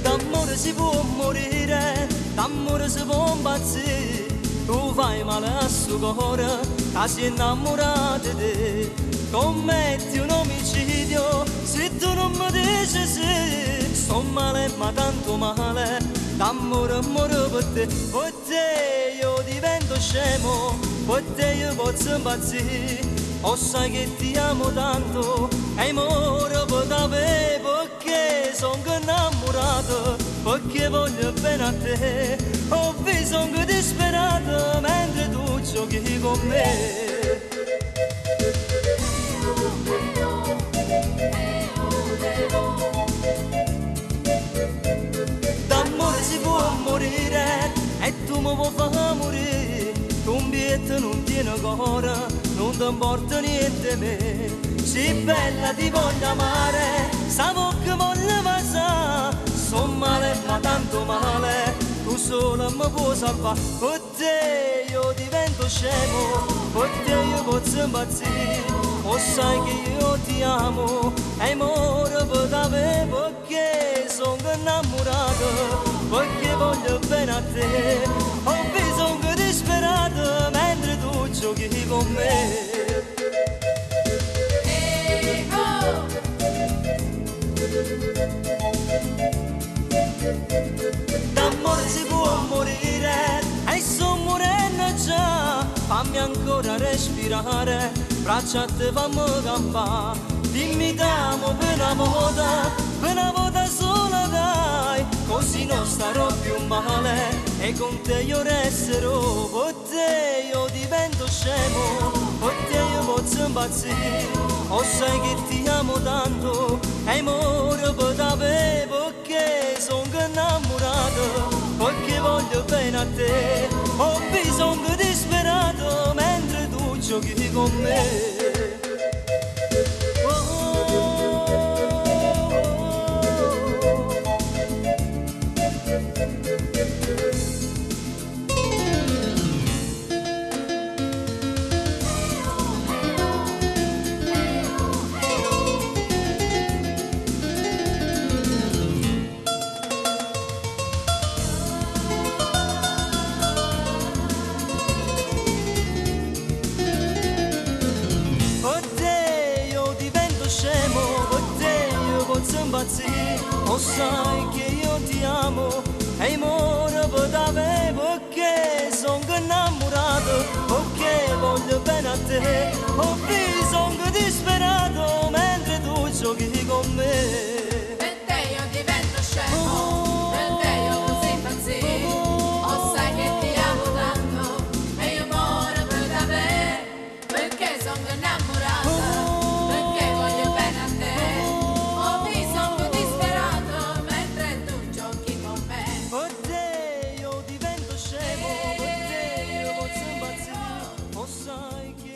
D'amore si può morire, d'amore si può impazzire. Tu fai male a suo cuore, che si è innamorato di te. Commetti un omicidio, se tu non mi dici sì. Sto male ma tanto male, d'amore amore per te. Per te io divento scemo, per te io posso impazzire. O sai che ti amo tanto, e amore per te, perché sono innamorato, perché voglio bene a te. Ho bisogno disperato mentre tu giochi con me. D'amore si può morire e tu mi vuoi far morire. Tu un biglietto non tiene cuore, non ti importa niente a me. Sei bella ti voglio amare, sa bocca voglio passare. Son male ma tanto male, tu sola mi puoi salvare. Per te io divento scemo, per te io posso impazzire. O sai che io ti amo, e amore per te, perché sono innamorato, perché voglio bene a te. Ho bisogno disperato mentre tu giochi con me. D'amore si può morire e sto morendo già. Fammi ancora respirare, braccia a te fammi campare. Dimmi t'amo per una volta sola dai. Così non starò più male e con te io resterò. Per te io divento scemo, per te io posso impazzire. O sai che ti amo tanto, e amore per te, perché sono innamorato, perché voglio bene a te. Ho bisogno disperato mentre tu giochi con me. O sai che io ti amo, e amore per te, perché sono innamorato, perché voglio bene a te. Ho bisogno disperato mentre tu giochi con me. Per te io divento scemo, per te io posso impazzire. O sai che ti amo tanto, e io muoro per te, perché sono innamorata, perché voglio bene a te. Ho bisogno disperato mentre tu giochi con me. Per te io divento scemo, per te io posso impazzire. O sai che